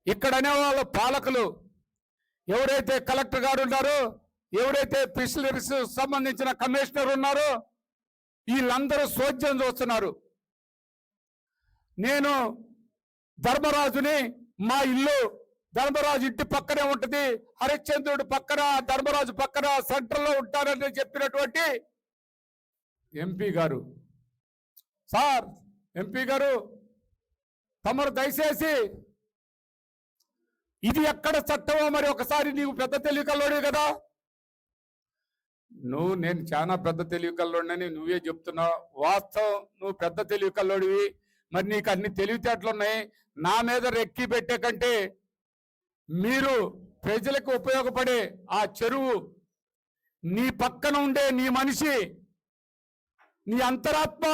ఇక్కడనే వాళ్ళ పాలకులు ఎవరైతే కలెక్టర్ గారు ఉన్నారో, ఎవరైతే ఫిషరీస్ సంబంధించిన కమిషనర్ ఉన్నారో, వీళ్ళందరూ సోద్యం చూస్తున్నారు. నేను ధర్మరాజుని, మా ఇల్లు ధర్మరాజు ఇంటి పక్కనే ఉంటుంది, హరిశ్చంద్రుడు పక్కన, ధర్మరాజు పక్కన సెంటర్లో ఉంటారని చెప్పినటువంటి ఎంపీ గారు, సార్ ఎంపీ గారు తమరు దయచేసి ఇది ఎక్కడ చట్టమో మరి ఒకసారి నీవు పెద్ద తెలివికల్లోనే కదా, నేను చాలా పెద్ద తెలివికల్లోడని నువ్వే చెప్తున్నావు. వాస్తవం నువ్వు పెద్ద తెలివికల్లోడివి, మరి నీకు అన్ని తెలివితేటలున్నాయి. నా మీద రెక్కి పెట్టే కంటే మీరు ప్రజలకు ఉపయోగపడే ఆ చెరువు, నీ పక్కన ఉండే నీ మనిషి, నీ అంతరాత్మ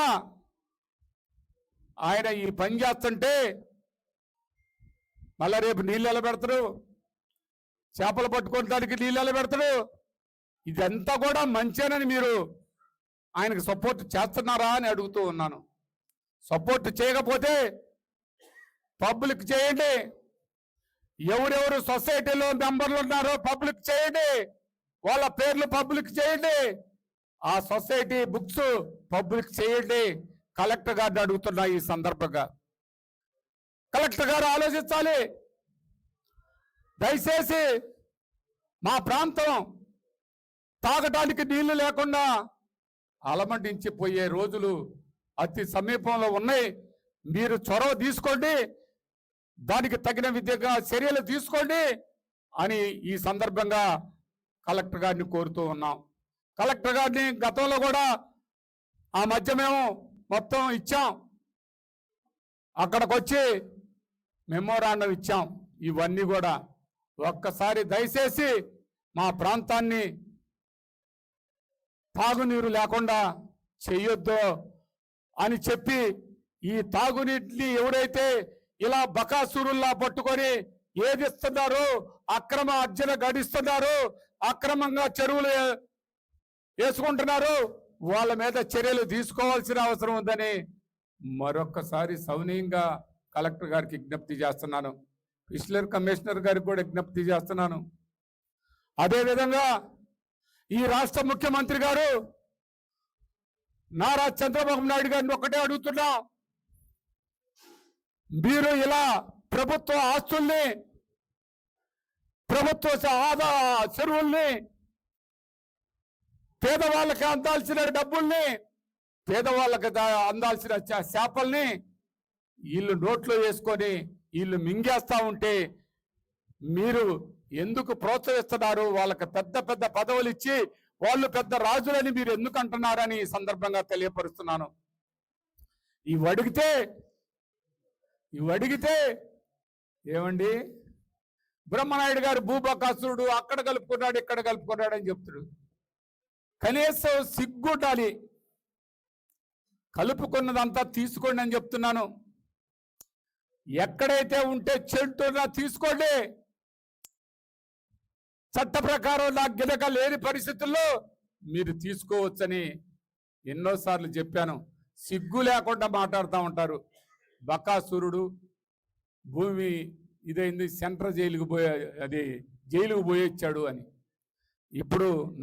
ఆయన ఈ పని చేస్తుంటే మళ్ళా రేపు నీళ్ళు ఎలా పెడతాడు, చేపలు పట్టుకోవడానికి నీళ్ళు ఎలా పెడతాడు, ఇదంతా కూడా మంచేనని మీరు ఆయనకు సపోర్ట్ చేస్తున్నారా అని అడుగుతూ ఉన్నాను. సపోర్ట్ చేయకపోతే పబ్లిక్ చేయండి, ఎవరెవరు సొసైటీలో మెంబర్లు ఉన్నారో పబ్లిక్ చేయండి, వాళ్ళ పేర్లు పబ్లిక్ చేయండి, ఆ సొసైటీ బుక్స్ పబ్లిక్ చేయండి. కలెక్టర్ గారిని అడుగుతున్నా ఈ సందర్భంగా. కలెక్టర్ గారు ఆలోచించాలి. దయచేసి మా ప్రాంతం తాగటానికి నీళ్లు లేకుండా అలమటించిపోయే రోజులు అతి సమీపంలో ఉన్నాయి. మీరు చొరవ తీసుకోండి, దానికి తగిన విధంగా చర్యలు తీసుకోండి అని ఈ సందర్భంగా కలెక్టర్ గారిని కోరుతూ ఉన్నాం. కలెక్టర్ గారిని గతంలో కూడా ఆ మధ్య మేము మొత్తం ఇచ్చాం, అక్కడికి వచ్చి మెమోరాండం ఇచ్చాం. ఇవన్నీ కూడా ఒక్కసారి దయచేసి మా ప్రాంతాన్ని తాగునీరు లేకుండా చెయ్యొద్దు అని చెప్పి, ఈ తాగునీటిని ఎవరైతే ఇలా బకాసురుల్లా పట్టుకొని ఏదిస్తున్నారో, అక్రమ అర్జన గడిస్తున్నారు, అక్రమంగా చెరువులు వేసుకుంటున్నారు, వాళ్ళ మీద చర్యలు తీసుకోవాల్సిన అవసరం ఉందని మరొక్కసారి సౌనీయంగా కలెక్టర్ గారికి విజ్ఞప్తి చేస్తున్నాను. ఫిషరీస్ కమిషనర్ గారికి కూడా విజ్ఞప్తి చేస్తున్నాను. అదేవిధంగా ఈ రాష్ట్ర ముఖ్యమంత్రి గారు నారా చంద్రబాబు నాయుడు గారిని ఒకటే అడుగుతున్నా, మీరు ఇలా ప్రభుత్వ ఆస్తుల్ని, ప్రభుత్వ చెరువుల్ని, పేదవాళ్ళకి అందాల్సిన డబ్బుల్ని, పేదవాళ్ళకి అందాల్సిన చేపల్ని వీళ్ళు నోట్లో వేసుకొని వీళ్ళు మింగేస్తా ఉంటే మీరు ఎందుకు ప్రోత్సహిస్తున్నారు? వాళ్ళకి పెద్ద పెద్ద పదవులు ఇచ్చి వాళ్ళు పెద్ద రాజులని మీరు ఎందుకు అంటున్నారని ఈ సందర్భంగా తెలియపరుస్తున్నాను. ఇవి అడిగితే ఏమండి, బ్రహ్మనాయుడు గారు భూబకాసురుడు అక్కడ కలుపుకున్నాడు, ఇక్కడ కలుపుకున్నాడు అని చెప్తాడు. కనీసం సిగ్గుండాలి. కలుపుకున్నదంతా తీసుకోండి అని చెప్తున్నాను. ఎక్కడైతే ఉంటే చెట్టున్నా తీసుకోండి. చట్ట ప్రకారం నా గినక లేని పరిస్థితుల్లో మీరు తీసుకోవచ్చని ఎన్నోసార్లు చెప్పాను. సిగ్గు లేకుండా మాట్లాడుతూ ఉంటారు. బకాసురుడు భూమి ఇదైంది, సెంట్రల్ జైలుకు జైలుకు పోయొచ్చాడు అని. ఇప్పుడు